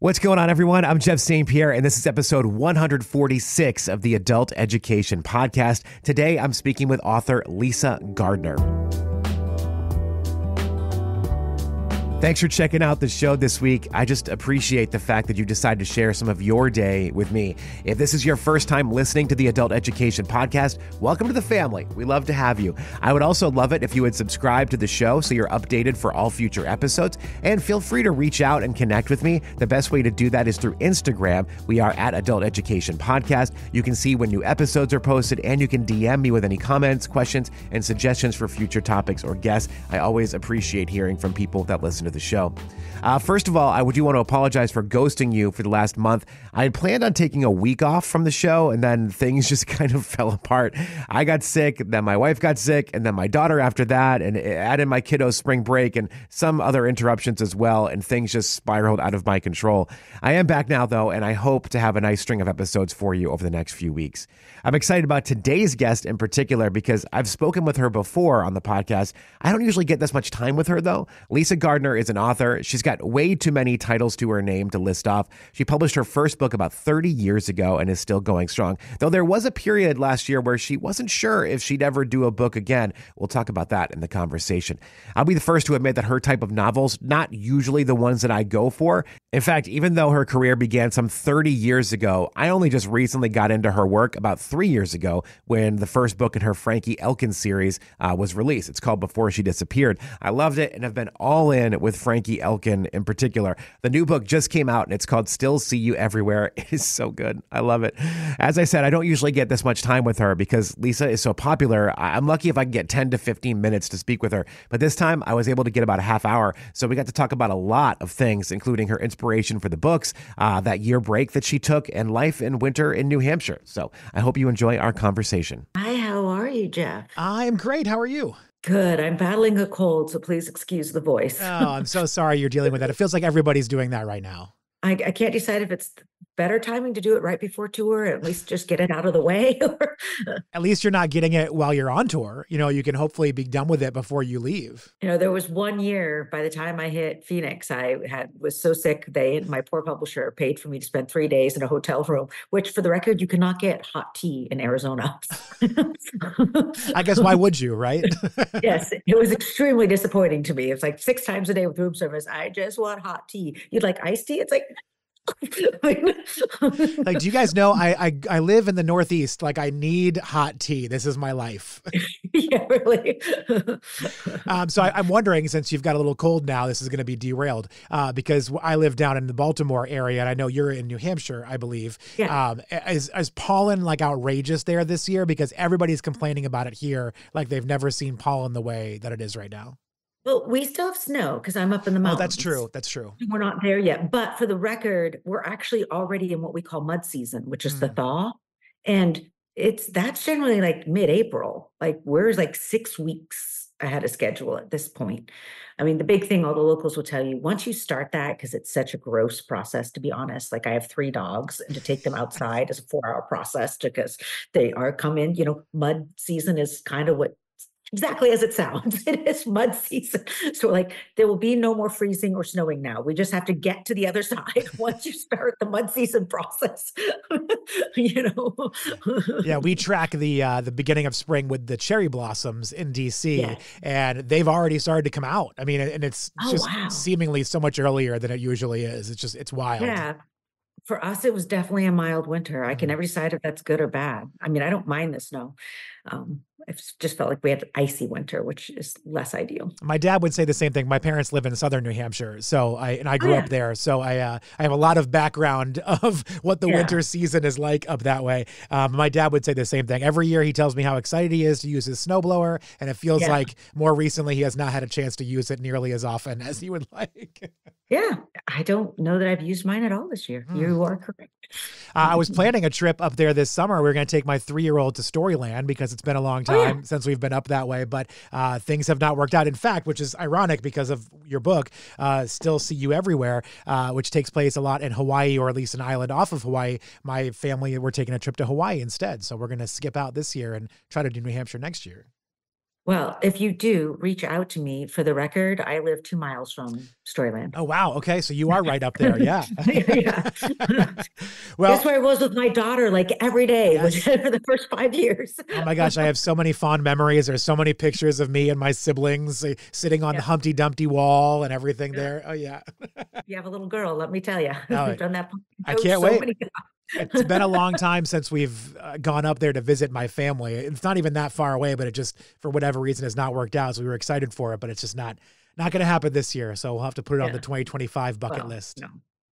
What's going on, everyone? I'm Jeff St. Pierre, and this is episode 146 of the Adult Education Podcast. Today, I'm speaking with author Lisa Gardner. Thanks for checking out the show this week. I just appreciate the fact that you decided to share some of your day with me. If this is your first time listening to the Adult Education Podcast, welcome to the family. We love to have you. I would also love it if you would subscribe to the show so you're updated for all future episodes. And feel free to reach out and connect with me. The best way to do that is through Instagram. We are at Adult Education Podcast. You can see when new episodes are posted, and you can DM me with any comments, questions, and suggestions for future topics or guests. I always appreciate hearing from people that listen to the show. First of all, I do want to apologize for ghosting you for the last month. I had planned on taking a week off from the show, and then things just kind of fell apart. I got sick, then my wife got sick, and then my daughter after that, and it added my kiddo's spring break and some other interruptions as well, and things just spiraled out of my control. I am back now, though, and I hope to have a nice string of episodes for you over the next few weeks. I'm excited about today's guest in particular because I've spoken with her before on the podcast. I don't usually get this much time with her, though. Lisa Gardner is an author. She's got way too many titles to her name to list off. She published her first book about 30 years ago and is still going strong, though there was a period last year where she wasn't sure if she'd ever do a book again. We'll talk about that in the conversation. I'll be the first to admit that her type of novels, not usually the ones that I go for. In fact, even though her career began some 30 years ago, I only just recently got into her work about 3 years ago when the first book in her Frankie Elkin series was released. It's called Before She Disappeared. I loved it and have been all in with Frankie Elkin in particular. The new book just came out and it's called Still See You Everywhere. It is so good. I love it. As I said, I don't usually get this much time with her because Lisa is so popular. I'm lucky if I can get 10 to 15 minutes to speak with her. But this time I was able to get about a half hour. So we got to talk about a lot of things, including her inspiration for the books, that year break that she took, and life in winter in New Hampshire. So I hope you enjoy our conversation. Hi, how are you, Jeff? I'm great. How are you? Good. I'm battling a cold, so please excuse the voice. Oh, I'm so sorry you're dealing with that. It feels like everybody's doing that right now. I can't decide if it's better timing to do it right before tour, or at least just get it out of the way. At least you're not getting it while you're on tour. You know, you can hopefully be done with it before you leave. There was 1 year by the time I hit Phoenix, was so sick. My poor publisher paid for me to spend 3 days in a hotel room, which for the record, you cannot get hot tea in Arizona. I guess why would you, right? Yes, it was extremely disappointing to me. It's like 6 times a day with room service. I just want hot tea. You'd like iced tea? It's like, like, do you guys know I live in the Northeast? Like, I need hot tea. This is my life. Yeah, really. So I'm wondering, since you've got a little cold now, this is going to be derailed because I live down in the Baltimore area, and I know you're in New Hampshire, I believe. Yeah. Is pollen like outrageous there this year? Because everybody's complaining about it here, like they've never seen pollen the way that it is right now. Well, we still have snow because I'm up in the mountains. Oh, that's true. That's true. We're not there yet. But for the record, we're actually already in what we call mud season, which is the thaw. And that's generally like mid-April. Like we're like 6 weeks ahead of schedule at this point. I mean, the big thing all the locals will tell you, once you start that, because it's such a gross process, to be honest, like I have 3 dogs, and to take them outside is a 4-hour process because they are coming, mud season is kind of exactly as it sounds. It is mud season. So like there will be no more freezing or snowing now. We just have to get to the other side once you start the mud season process. Yeah, we track the beginning of spring with the cherry blossoms in DC, yes. And they've already started to come out. I mean, and it's seemingly so much earlier than it usually is. It's wild. Yeah. For us, it was definitely a mild winter. I can never decide if that's good or bad. I mean, I don't mind the snow. It just felt like we had an icy winter, which is less ideal. My dad would say the same thing. My parents live in southern New Hampshire, so I grew up there. So I have a lot of background of what the winter season is like up that way. My dad would say the same thing. Every year he tells me how excited he is to use his snowblower, and it feels like more recently he has not had a chance to use it nearly as often as he would like. Yeah, I don't know that I've used mine at all this year. You are correct. I was planning a trip up there this summer. We were going to take my 3-year-old to Storyland because it's been a long time since we've been up that way, but things have not worked out. In fact, which is ironic because of your book, Still See You Everywhere, which takes place a lot in Hawaii, or at least an island off of Hawaii. My family, we're taking a trip to Hawaii instead. So we're going to skip out this year and try to do New Hampshire next year. Well, if you do, reach out to me. For the record, I live 2 miles from Storyland. Oh, wow. Okay. So you are right up there. Yeah. Yeah. That's Well, where I was with my daughter, like every day was yes. for the first 5 years. Oh my gosh, I have so many fond memories. There's so many pictures of me and my siblings sitting on the Yeah. Humpty Dumpty wall and everything there. Oh yeah. You have a little girl, let me tell you. No, We've done that I can't so wait. many It's been a long time since we've gone up there to visit my family. It's not even that far away, but it just, for whatever reason, has not worked out. So we were excited for it, but it's just not going to happen this year. So we'll have to put it on the 2025 bucket list. No.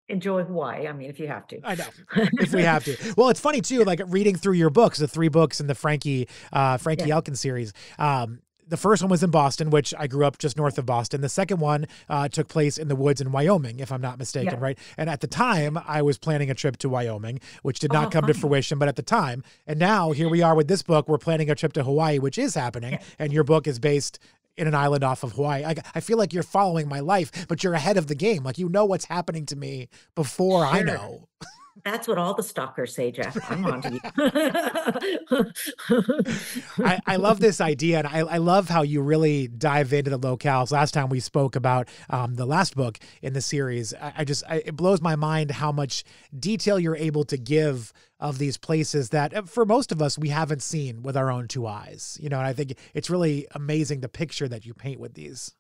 Enjoy Hawaii. I mean, if you have to. I know, if we have to. Well, it's funny too, like reading through your books, the 3 books in the Frankie Elkin series. The first one was in Boston, which I grew up just north of Boston. The second one took place in the woods in Wyoming, if I'm not mistaken, right? And at the time, I was planning a trip to Wyoming, which did not come to fruition, but at the time. And now here we are with this book. We're planning a trip to Hawaii, which is happening. And your book is based in an island off of Hawaii. I feel like you're following my life, but you're ahead of the game. Like, you know what's happening to me before I know. That's what all the stalkers say, Jeff. I'm on to you. I love this idea, and I love how you really dive into the locales. Last time we spoke about the last book in the series, it blows my mind how much detail you're able to give of these places that, for most of us, we haven't seen with our own 2 eyes. And I think it's really amazing the picture that you paint with these.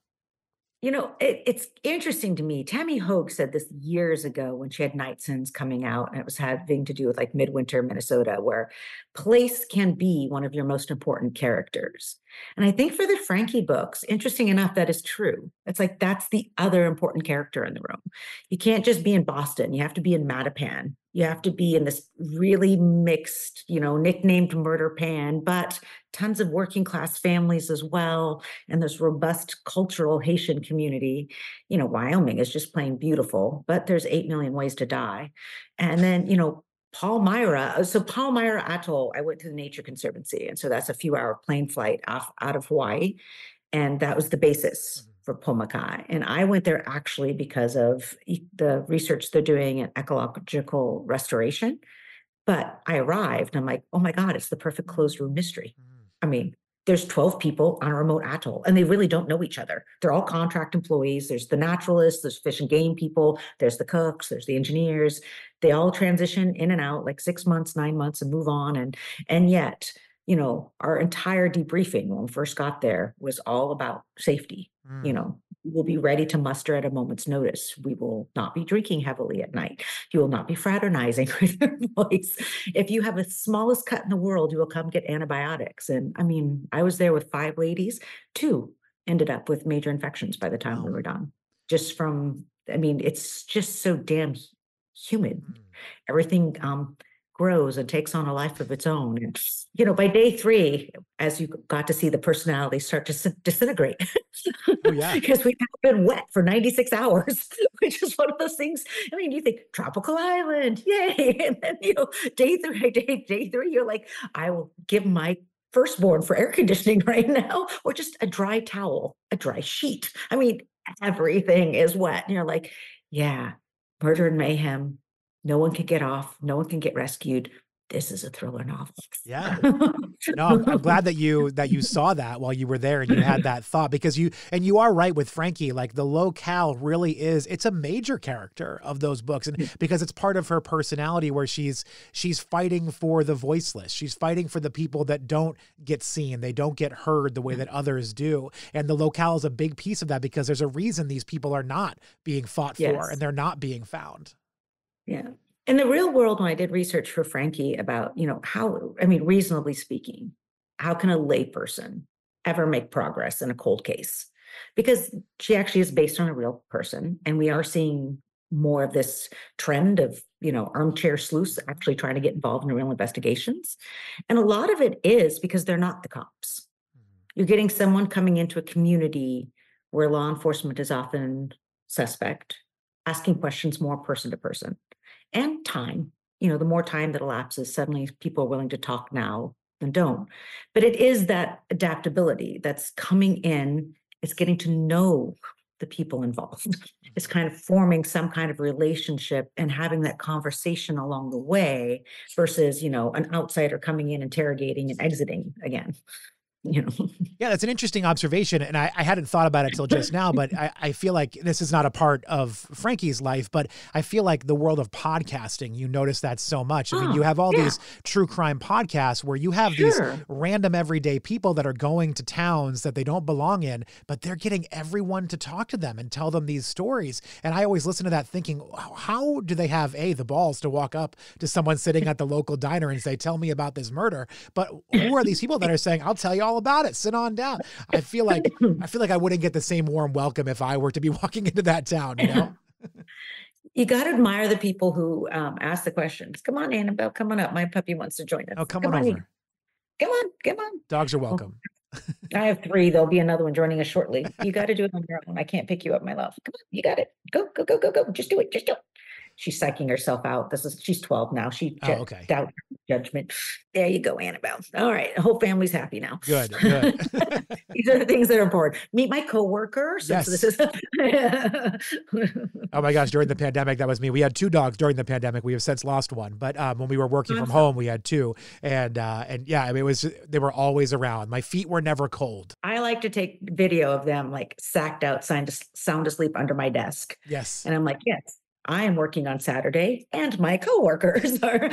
It's interesting to me. Tammy Hoag said this years ago when she had Night Sins coming out, and it was having to do with like midwinter Minnesota, where place can be one of your most important characters. And I think for the Frankie books, interesting enough, that is true. It's like that's the other important character in the room. You can't just be in Boston. You have to be in Mattapan. You have to be in this really mixed, nicknamed murder pan, but tons of working class families as well, and this robust cultural Haitian community. Wyoming is just plain beautiful, but there's 8 million ways to die. And then, Palmyra. So Palmyra Atoll, I went to the Nature Conservancy. And so that's a few hour plane flight out of Hawaii. And that was the basis for Pomakai. And I went there actually because of the research they're doing in ecological restoration. But I arrived and I'm like, oh my God, it's the perfect closed room mystery. I mean, there's 12 people on a remote atoll and they really don't know each other. They're all contract employees. There's the naturalists, there's fish and game people, there's the cooks, there's the engineers. They all transition in and out like 6 months, 9 months and move on. And yet, our entire debriefing when we first got there was all about safety. We'll be ready to muster at a moment's notice. We will not be drinking heavily at night. You will not be fraternizing with your boys. If you have the smallest cut in the world, you will come get antibiotics. And I mean, I was there with 5 ladies. 2 ended up with major infections by the time we were done. It's just so damn humid. Everything grows and takes on a life of its own. And, by day 3, as you got to see the personalities start to disintegrate. Oh, yeah. Because we've been wet for 96 hours, which is one of those things. I mean, you think tropical island, yay. And then, day 3, you're like, I will give my firstborn for air conditioning right now, or just a dry towel, a dry sheet. I mean, everything is wet. And you're like, yeah, murder and mayhem. No one can get off. No one can get rescued. This is a thriller novel. Yeah. No, I'm glad that you saw that while you were there and you had that thought, because you are right with Frankie. Like, the locale really it's a major character of those books. And because it's part of her personality, where she's fighting for the voiceless. She's fighting for the people that don't get seen. They don't get heard the way that others do. And the locale is a big piece of that, because there's a reason these people are not being fought for and they're not being found. Yeah. In the real world, when I did research for Frankie about, reasonably speaking, how can a layperson ever make progress in a cold case? Because she actually is based on a real person. And we are seeing more of this trend of, armchair sleuths actually trying to get involved in real investigations. And a lot of it is because they're not the cops. You're getting someone coming into a community where law enforcement is often suspect, asking questions more person to person. And time, the more time that elapses, suddenly people are willing to talk now than don't. But it is that adaptability that's coming in. It's getting to know the people involved. It's kind of forming some kind of relationship and having that conversation along the way versus, an outsider coming in, interrogating and exiting again. Yeah, that's an interesting observation. And I hadn't thought about it till just now, but I feel like this is not a part of Frankie's life, but I feel like the world of podcasting, you notice that so much. I mean, you have all these true crime podcasts where you have these random everyday people that are going to towns that they don't belong in, but they're getting everyone to talk to them and tell them these stories. And I always listen to that thinking, how do they have the balls to walk up to someone sitting at the local diner and say, tell me about this murder? But who are these people that are saying, I'll tell you all about it. Sit on down. I feel like I wouldn't get the same warm welcome if I were to be walking into that town, You got to admire the people who ask the questions. Come on, Annabelle, come on up. My puppy wants to join us. Oh, come on over. Come on. Dogs are welcome. I have 3. There'll be another one joining us shortly. You got to do it on your own. I can't pick you up, my love. Come on, you got it. Go. Just do it. She's psyching herself out. She's 12 now. She doubts judgment. There you go, Annabelle. All right. The whole family's happy now. Good. These are the things that are important. Meet my coworker. Yes. This is Oh my gosh. During the pandemic, that was me. We had 2 dogs during the pandemic. We have since lost one, but when we were working from home, we had 2. And yeah, I mean, they were always around. My feet were never cold. I like to take video of them like sacked out, sound asleep under my desk. Yes. And I'm like, yes, I am working on Saturday and my coworkers are.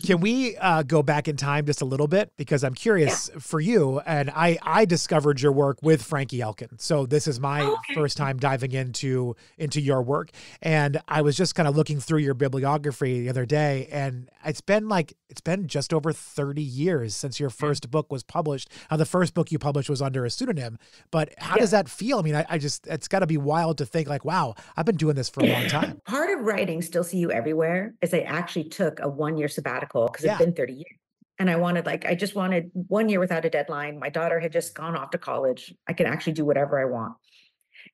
Can we go back in time just a little bit? Because I'm curious for you, and I discovered your work with Frankie Elkin. So this is my first time diving into your work. And I was just kind of looking through your bibliography the other day, and it's been just over 30 years since your first book was published. The first book you published was under a pseudonym, but how does that feel? I mean, it's got to be wild to think like, wow, I've been doing this for a long time. Part of writing Still See You Everywhere is I actually took a 1-year sabbatical because it's been 30 years. And I just wanted 1 year without a deadline. My daughter had just gone off to college. I can actually do whatever I want.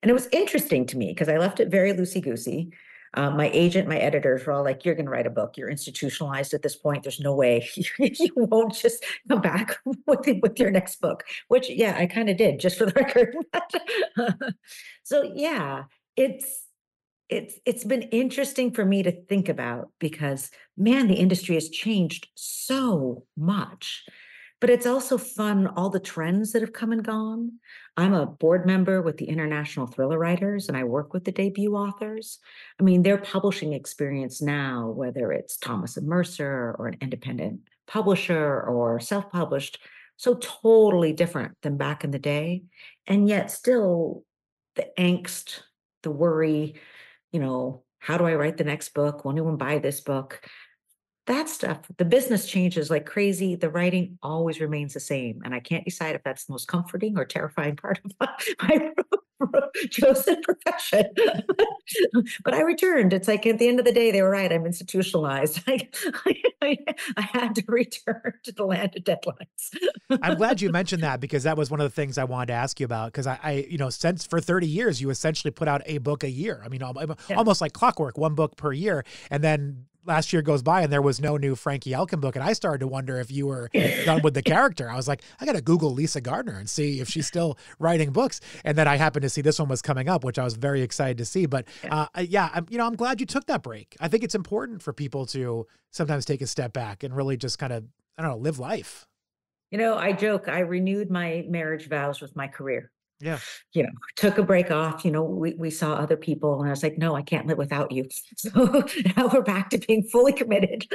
And it was interesting to me because I left it very loosey-goosey. My agent, my editors were all like, you're going to write a book. You're institutionalized at this point. There's no way you won't just come back with your next book, which, I kind of did, just for the record. So, it's been interesting for me to think about because, man, the industry has changed so much. But it's also fun, all the trends that have come and gone. I'm a board member with the International Thriller Writers, and I work with the debut authors. I mean, their publishing experience now, whether it's Thomas and Mercer or an independent publisher or self-published, so totally different than back in the day. And yet still the angst, the worry, how do I write the next book? Will anyone buy this book? That stuff, the business changes like crazy. The writing always remains the same. And I can't decide if that's the most comforting or terrifying part of my chosen profession. But I returned. It's like at the end of the day, they were right. I'm institutionalized. I had to return to the land of deadlines. I'm glad you mentioned that because that was one of the things I wanted to ask you about. Because I since for 30 years, you essentially put out a book a year. I mean, almost like clockwork, 1 book per year. And then last year goes by and there was no new Frankie Elkin book. And I started to wonder if you were done with the character. I was like, I got to Google Lisa Gardner and see if she's still writing books. And then I happened to see this one was coming up, which I was very excited to see. But I'm glad you took that break. I think it's important for people to sometimes take a step back and really just kind of, live life. I joke, I renewed my marriage vows with my career. Yeah. Took a break off, we saw other people and I was like, no, I can't live without you. So now we're back to being fully committed.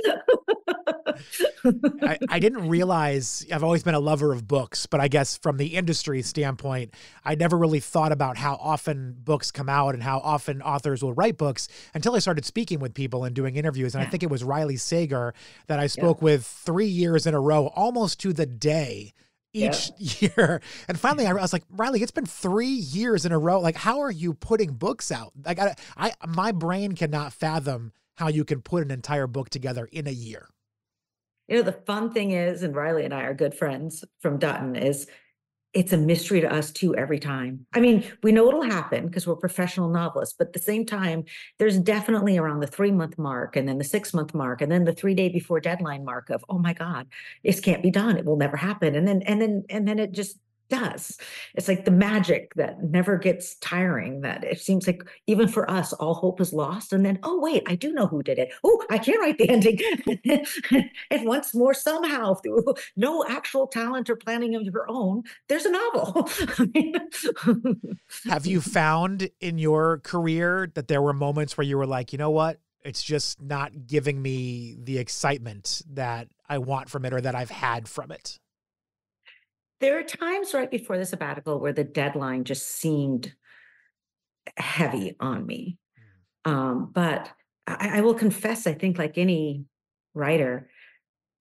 I didn't realize I've always been a lover of books, but I guess from the industry standpoint, I never really thought about how often books come out and how often authors will write books until I started speaking with people and doing interviews. And I think it was Riley Sager that I spoke with 3 years in a row, almost to the day. Each year. And finally, I was like, Riley, it's been 3 years in a row. Like, how are you putting books out? My brain cannot fathom how you can put an entire book together in a year. The fun thing is, and Riley and I are good friends from Dutton, is it's a mystery to us too every time. I mean, we know it'll happen because we're professional novelists, but at the same time, there's definitely around the 3-month mark and then the 6-month mark and then the 3-day before deadline mark of, oh my God, this can't be done. It will never happen. And then it just does. It's like the magic that never gets tiring, that it seems like even for us, all hope is lost. And then, oh, wait, I do know who did it. Oh, I can write the ending. And once more, somehow, through no actual talent or planning of your own, there's a novel. Have you found in your career that there were moments where you were like, you know what? It's just not giving me the excitement that I want from it or that I've had from it. There are times right before the sabbatical where the deadline just seemed heavy on me. But I will confess, I think like any writer,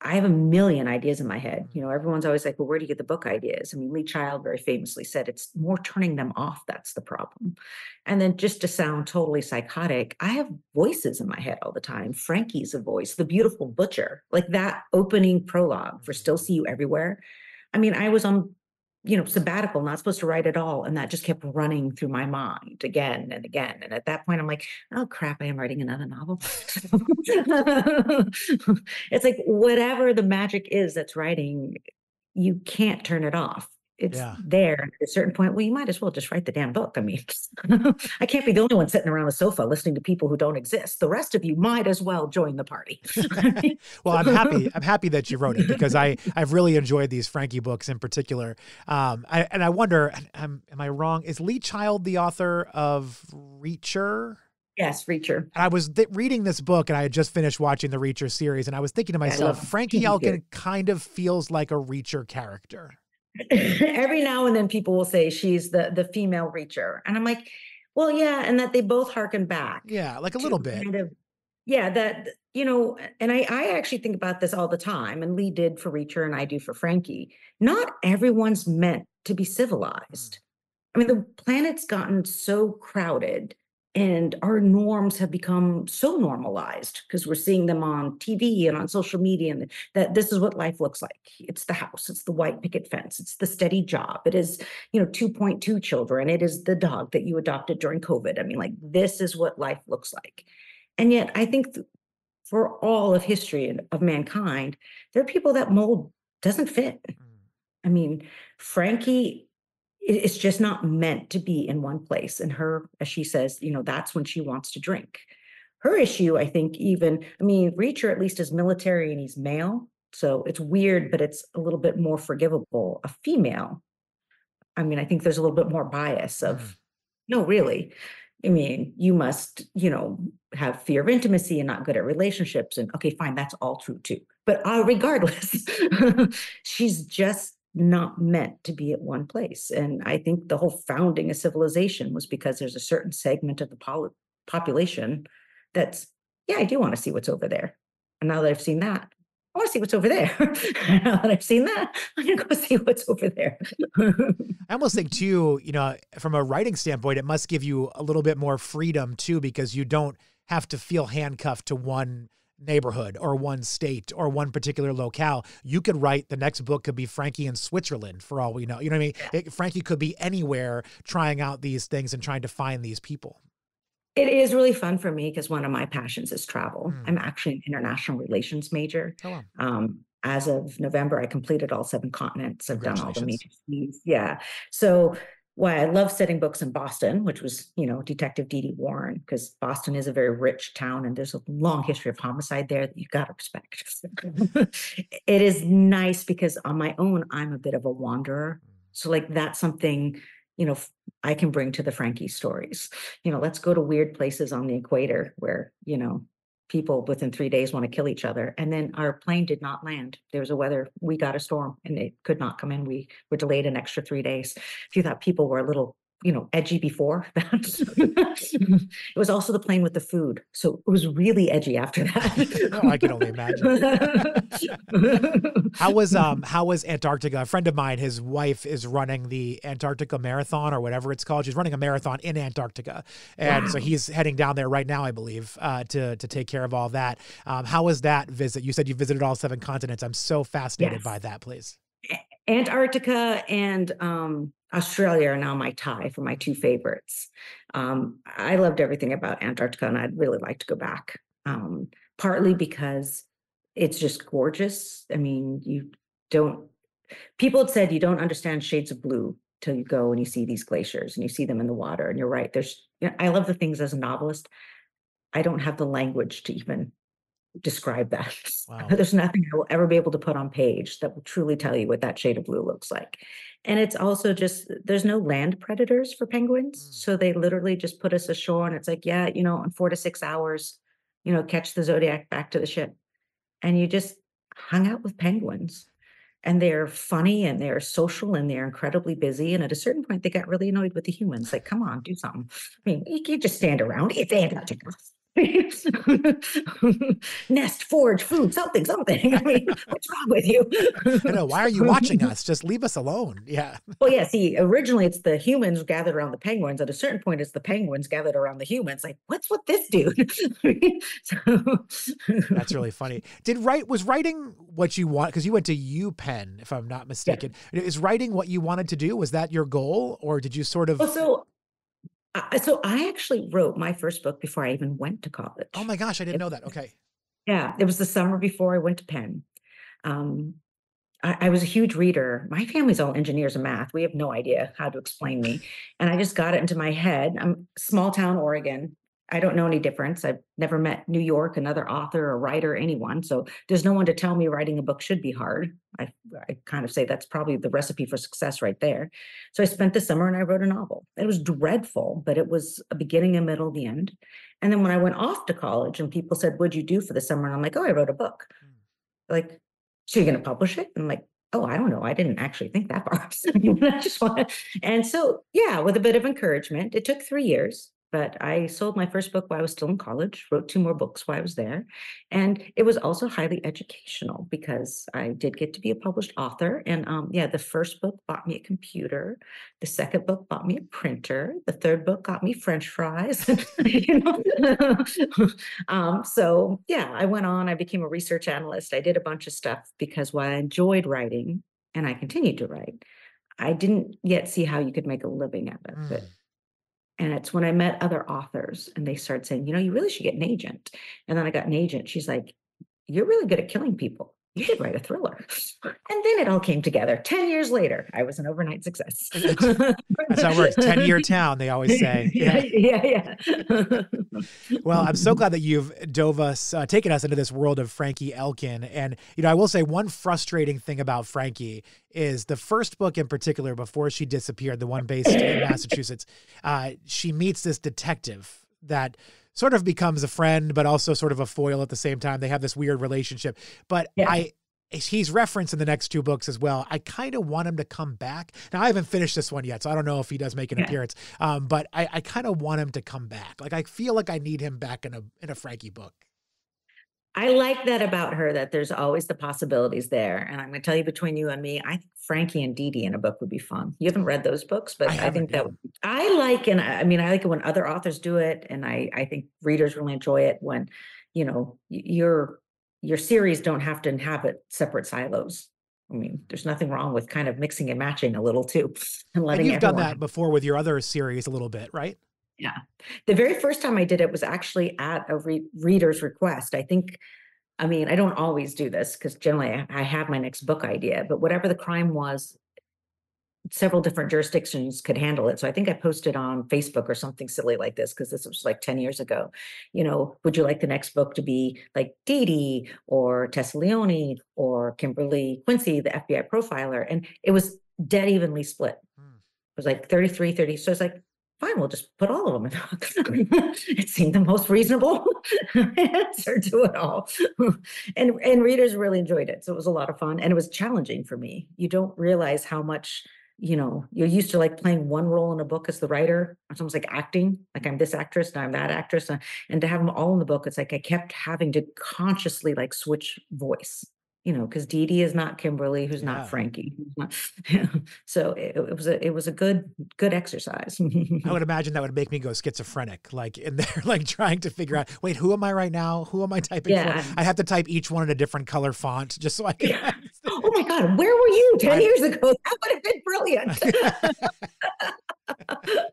I have a million ideas in my head. Everyone's always like, well, where do you get the book ideas? I mean, Lee Child very famously said, it's more turning them off. That's the problem. And then just to sound totally psychotic, I have voices in my head all the time. Frankie's a voice, the beautiful butcher, like that opening prologue for Still See You Everywhere. I mean, I was on, sabbatical, not supposed to write at all. And that just kept running through my mind again and again. And at that point, I'm like, oh crap, I am writing another novel. It's like whatever the magic is that's writing, you can't turn it off. It's there at a certain point. Well, you might as well just write the damn book. I mean, I can't be the only one sitting around the sofa listening to people who don't exist. The rest of you might as well join the party. Well, I'm happy that you wrote it, because I've really enjoyed these Frankie books in particular. I wonder, am I wrong? Is Lee Child the author of Reacher? Yes, Reacher. I was reading this book, and I had just finished watching the Reacher series, and I was thinking to myself, Frankie Elkin kind of feels like a Reacher character. Every now and then people will say she's the female Reacher. And I'm like, well, yeah. And that they both harken back. Yeah, like a little bit. Kind of, yeah, that, and I actually think about this all the time. And Lee did for Reacher and I do for Frankie. Not everyone's meant to be civilized. I mean, the planet's gotten so crowded and our norms have become so normalized because we're seeing them on TV and on social media, and that this is what life looks like. It's the house, it's the white picket fence, it's the steady job. It is, 2.2 children. It is the dog that you adopted during COVID. I mean, like, this is what life looks like. And yet I think for all of history of mankind, there are people that mold doesn't fit. I mean, Frankie, it's just not meant to be in one place. And her, as she says, that's when she wants to drink. Her issue, I think, Reacher at least is military and he's male. So it's weird, but it's a little bit more forgivable. A female, I think there's a little bit more bias of, no, really. You must, have fear of intimacy and not good at relationships. And okay, fine, that's all true too. But regardless, she's just not meant to be at one place. And I think the whole founding of civilization was because there's a certain segment of the population that's, yeah, I do want to see what's over there. And now that I've seen that, I want to see what's over there. Now that I've seen that, I'm going to go see what's over there. I almost think too, from a writing standpoint, it must give you a little bit more freedom too, because you don't have to feel handcuffed to one neighborhood or one state or one particular locale. You could write, the next book could be Frankie in Switzerland for all we know. You know what I mean? Frankie could be anywhere trying out these things and trying to find these people. It is really fun for me because one of my passions is travel. I'm actually an international relations major. Oh, wow. As of November, I completed all 7 continents. I've done all the major cities. Yeah. So why I love setting books in Boston, which was, Detective Dee Warren, because Boston is a very rich town and there's a long history of homicide there that you got to respect. It is nice because on my own, I'm a bit of a wanderer. So like that's something, I can bring to the Frankie stories. Let's go to weird places on the equator where, people within 3 days want to kill each other. And then our plane did not land. There was we got a storm and it could not come in. We were delayed an extra 3 days. If you thought people were a little, edgy before that, it was also the plane with the food. So it was really edgy after that. Oh, I can only imagine. How was Antarctica? A friend of mine, his wife is running the Antarctica Marathon or whatever it's called. She's running a marathon in Antarctica. And so he's heading down there right now, I believe, to take care of all that. How was that visit? You said you visited all 7 continents. I'm so fascinated by that place. Antarctica and Australia are now my tie for my 2 favorites. I loved everything about Antarctica and I'd really like to go back, partly because it's just gorgeous. I mean, people had said you don't understand shades of blue till you go and you see these glaciers and you see them in the water. And you're right. I love the things as a novelist. I don't have the language to even describe that. Wow. There's nothing I will ever be able to put on page that will truly tell you what that shade of blue looks like. And it's also just, there's no land predators for penguins. So they literally just put us ashore and it's like, yeah, in 4 to 6 hours, catch the Zodiac back to the ship. And you just hung out with penguins. And they're funny and they're social and they're incredibly busy. And at a certain point, they got really annoyed with the humans. Like, come on, do something. I mean, you can't just stand around. It's Antarctica. Nest, forage, food, something. I mean, what's wrong with you? I know. Why are you watching us? Just leave us alone. Yeah. Well, yeah. See, originally it's the humans gathered around the penguins. At a certain point, it's the penguins gathered around the humans. Like, what's with this dude? That's really funny. Was writing what you want? Because you went to UPenn, if I'm not mistaken. Yeah. Is writing what you wanted to do? Was that your goal, or did you sort of? So I actually wrote my first book before I even went to college. Oh my gosh, I didn't know that. Okay. Yeah, it was the summer before I went to Penn. I was a huge reader. My family's all engineers and math. We have no idea how to explain me. And I just got it into my head. I'm small town Oregon. I don't know any difference. I've never met New York, another author or writer, anyone. So there's no one to tell me writing a book should be hard. I kind of say that's probably the recipe for success right there. So I spent the summer and I wrote a novel. It was dreadful, but it was a beginning, a middle, the end. And then when I went off to college and people said, what'd you do for the summer? And I'm like, oh, I wrote a book. Like, so you're going to publish it? And I'm like, oh, I don't know. I didn't actually think that far. I just want to. And so, yeah, with a bit of encouragement, it took 3 years. But I sold my first book while I was still in college, wrote 2 more books while I was there. And it was also highly educational because I did get to be a published author. And the first book bought me a computer. The second book bought me a printer. The third book got me French fries. So yeah, I went on, I became a research analyst. I did a bunch of stuff because while I enjoyed writing and I continued to write, I didn't yet see how you could make a living out of it. And it's when I met other authors and they started saying, you really should get an agent. And then I got an agent. She's like, you're really good at killing people. You should write a thriller. And then it all came together. 10 years later, I was an overnight success. That's how it works. 10-year town, they always say. Yeah. Well, I'm so glad that you've taken us into this world of Frankie Elkin. And, I will say one frustrating thing about Frankie is the first book in particular, before she disappeared, the one based in Massachusetts, she meets this detective that sort of becomes a friend, but also sort of a foil at the same time. They have this weird relationship, but he's referenced in the next 2 books as well. I kind of want him to come back. Now I haven't finished this one yet, so I don't know if he does make an appearance. But I kind of want him to come back. Like, I feel like I need him back in a Frankie book. I like that about her, that there's always the possibilities there. And I'm going to tell you, between you and me, I think Frankie and Dee Dee in a book would be fun. You haven't read those books, but I think that I like it when other authors do it. And I think readers really enjoy it when, your series don't have to inhabit separate silos. I mean, there's nothing wrong with kind of mixing and matching a little too. And you've done that before with your other series a little bit, right? Yeah. The very first time I did it was actually at a reader's request. I don't always do this because generally I have my next book idea, but whatever the crime was, several different jurisdictions could handle it. So I think I posted on Facebook or something silly like this, because this was like 10 years ago. Would you like the next book to be like Dee Dee or Tessa Leone or Kimberly Quincy, the FBI profiler? And it was dead evenly split. It was like 33-30. So it's like, fine, we'll just put all of them in the book. It seemed the most reasonable answer to it all. And readers really enjoyed it. So it was a lot of fun. And it was challenging for me. You don't realize how much, you're used to like playing one role in a book as the writer. It's almost like acting, like I'm this actress and I'm that actress. And to have them all in the book, it's like I kept having to consciously like switch voice. Because Dee Dee is not Kimberly, who's not Frankie. So it was a good exercise. I would imagine that would make me go schizophrenic, like in there, like trying to figure out, wait, who am I right now? Who am I typing for? I have to type each one in a different color font just so I can. Yeah. Oh my God, where were you 10 years ago? That would have been brilliant.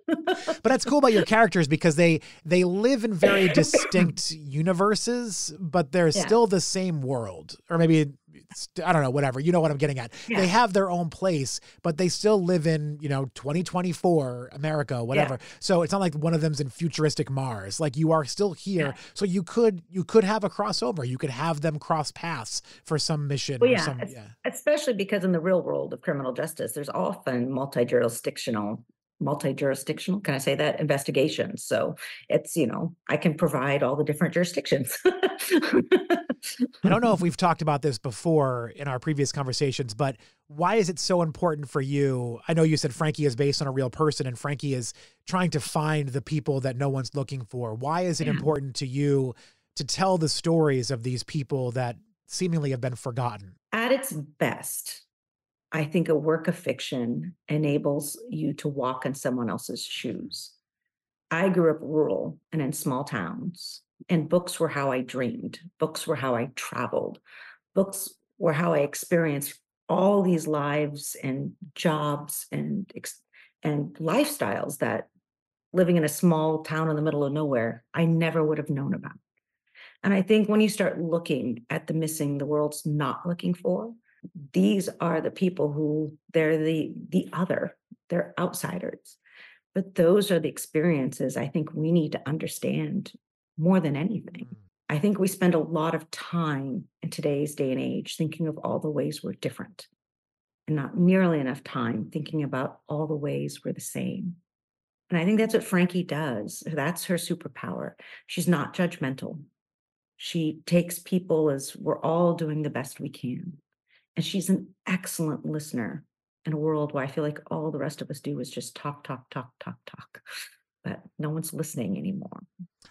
But that's cool about your characters because they live in very distinct universes, but they're still the same world, or maybe I don't know, whatever. You know what I'm getting at. Yeah. They have their own place, but they still live in, 2024 America, whatever. Yeah. So it's not like one of them's in futuristic Mars. Like you are still here. Yeah. So you could have a crossover. You could have them cross paths for some mission. Well, or yeah, especially because in the real world of criminal justice, there's often multi-jurisdictional, can I say that, investigations. So it's, I can provide all the different jurisdictions. I don't know if we've talked about this before in our previous conversations, but why is it so important for you? I know you said Frankie is based on a real person and Frankie is trying to find the people that no one's looking for. Why is it important to you to tell the stories of these people that seemingly have been forgotten? At its best, I think a work of fiction enables you to walk in someone else's shoes. I grew up rural and in small towns, and books were how I dreamed. Books were how I traveled. Books were how I experienced all these lives and jobs and lifestyles that living in a small town in the middle of nowhere, I never would have known about. And I think when you start looking at the missing, the world's not looking for, these are the people who they're the other, they're outsiders. But those are the experiences I think we need to understand more than anything. I think we spend a lot of time in today's day and age thinking of all the ways we're different and not nearly enough time thinking about all the ways we're the same. And I think that's what Frankie does. That's her superpower. She's not judgmental. She takes people as we're all doing the best we can. And she's an excellent listener in a world where I feel like all the rest of us do is just talk, but no one's listening anymore.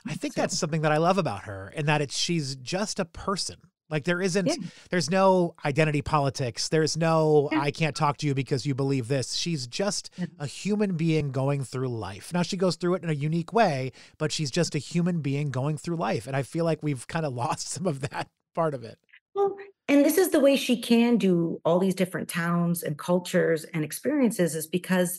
I think that's something that I love about her, and that she's just a person. Like there's no identity politics. There's no, I can't talk to you because you believe this. She's just a human being going through life. Now she goes through it in a unique way, but she's just a human being going through life. And I feel like we've kind of lost some of that part of it. Well, and this is the way she can do all these different towns and cultures and experiences, is because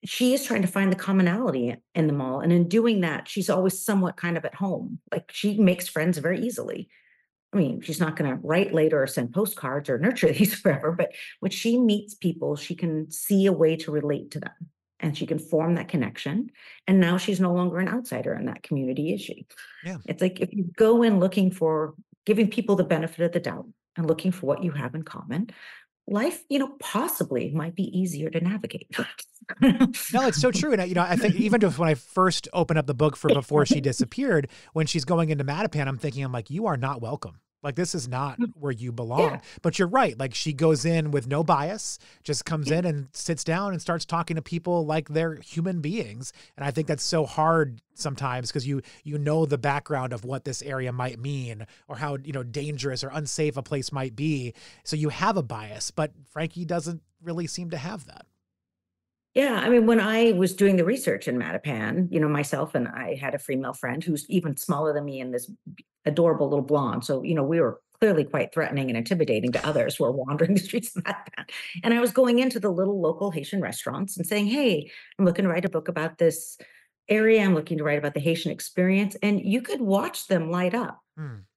she is trying to find the commonality in them all. And in doing that, she's always somewhat kind of at home. Like she makes friends very easily. I mean, she's not going to write later or send postcards or nurture these forever, but when she meets people, she can see a way to relate to them and she can form that connection. And now she's no longer an outsider in that community, is she? Yeah. It's like if you go in looking for giving people the benefit of the doubt and looking for what you have in common, life, possibly might be easier to navigate. No, it's so true. And, I think even when I first opened up the book for Before She Disappeared, when she's going into Mattapan, I'm like, you are not welcome. Like, this is not where you belong. Yeah. But you're right. Like, she goes in with no bias, just comes in and sits down and starts talking to people like they're human beings. And I think that's so hard sometimes because you know the background of what this area might mean or how, dangerous or unsafe a place might be. So you have a bias, but Frankie doesn't really seem to have that. Yeah. I mean, when I was doing the research in Mattapan, myself and I had a female friend who's even smaller than me and this adorable little blonde. So, we were clearly quite threatening and intimidating to others who are wandering the streets of Mattapan. And I was going into the little local Haitian restaurants and saying, hey, I'm looking to write a book about this area. I'm looking to write about the Haitian experience. And you could watch them light up.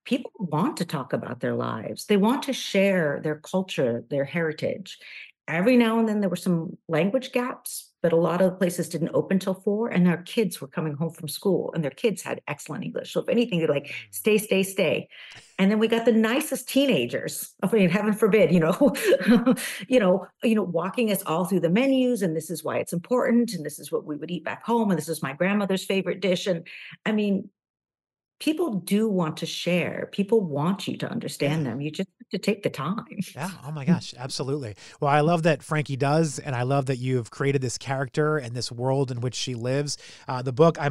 People want to talk about their lives. They want to share their culture, their heritage. Every now and then there were some language gaps, but a lot of the places didn't open till 4 and their kids were coming home from school and their kids had excellent English. So if anything, they're like, stay. And then we got the nicest teenagers, heaven forbid, walking us all through the menus. And this is why it's important. And this is what we would eat back home. And this is my grandmother's favorite dish. And I mean, people do want to share. People want you to understand them. You just have to take the time. Yeah. Oh my gosh. Absolutely. Well, I love that Frankie does. And I love that you've created this character and this world in which she lives. The book I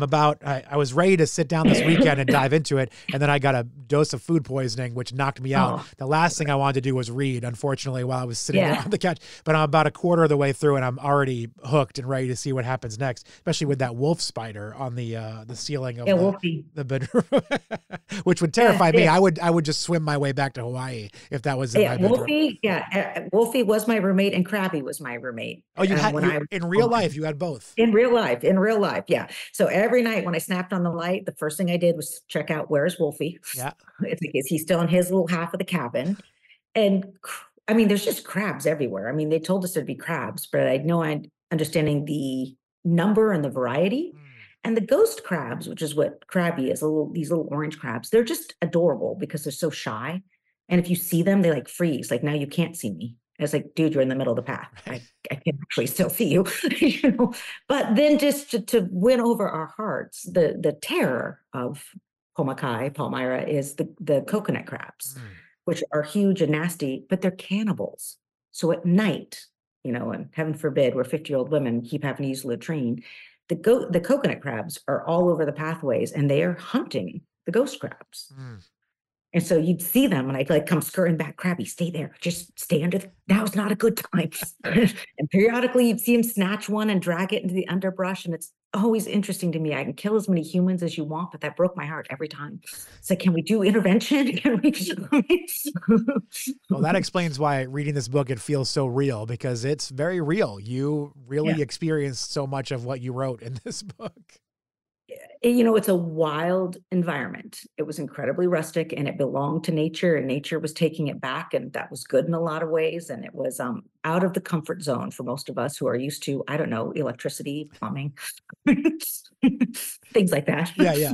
was ready to sit down this weekend and dive into it. And then I got a dose of food poisoning, which knocked me out. Oh. The last thing I wanted to do was read, unfortunately, while I was sitting on the couch. But I'm about a quarter of the way through and I'm already hooked and ready to see what happens next, especially with that wolf spider on the ceiling of the bedroom. Which would terrify me. I would just swim my way back to Hawaii if that was in my bedroom. Wolfie was my roommate and Krabby was my roommate. Oh, in real life, you had both. In real life, yeah. So every night when I snapped on the light, the first thing I did was check out where's Wolfie. Yeah, Is he still in his little half of the cabin? I mean, there's just crabs everywhere. I mean, they told us there'd be crabs, but I had no understanding the number and the variety. And the ghost crabs, which is what crabby is, these little orange crabs, they're just adorable because they're so shy. And if you see them, they like freeze. Like, now you can't see me. And it's like, dude, you're in the middle of the path. I can actually still see you, you know. But then just to win over our hearts, the terror of Palmyra is the coconut crabs, which are huge and nasty, but they're cannibals. So at night, you know, and heaven forbid, we're 50-year-old women keep having to use the latrine. The coconut crabs are all over the pathways, and they are hunting the ghost crabs. And so you'd see them, and I'd like come scurrying back, crabby, stay there, just stay under. Now's not a good time. And periodically you'd see him snatch one and drag it into the underbrush. And it's always interesting to me. I can kill as many humans as you want, but that broke my heart every time. It's like, can we do intervention? Well, that explains why reading this book, it feels so real, because it's very real. You really experienced so much of what you wrote in this book. You know, it's a wild environment. It was incredibly rustic, and it belonged to nature, and nature was taking it back. And that was good in a lot of ways. And it was out of the comfort zone for most of us who are used to, I don't know, electricity, plumbing, things like that. Yeah.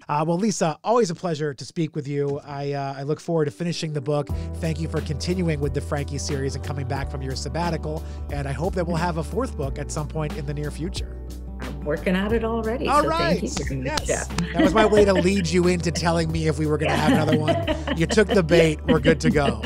Well, Lisa, always a pleasure to speak with you. I look forward to finishing the book. Thank you for continuing with the Frankie series and coming back from your sabbatical. And I hope that we'll have a fourth book at some point in the near future. I'm working at it already. All right. Thank you. Yes. That was my way to lead you into telling me if we were going to have another one. You took the bait. We're good to go.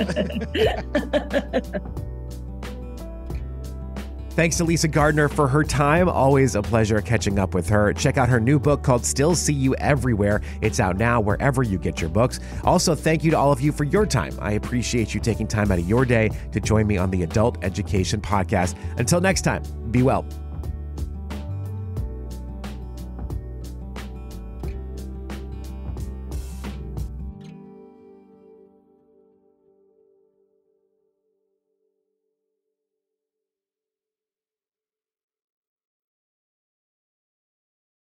Thanks to Lisa Gardner for her time. Always a pleasure catching up with her. Check out her new book called Still See You Everywhere. It's out now wherever you get your books. Also, thank you to all of you for your time. I appreciate you taking time out of your day to join me on the Adult Education Podcast. Until next time, be well.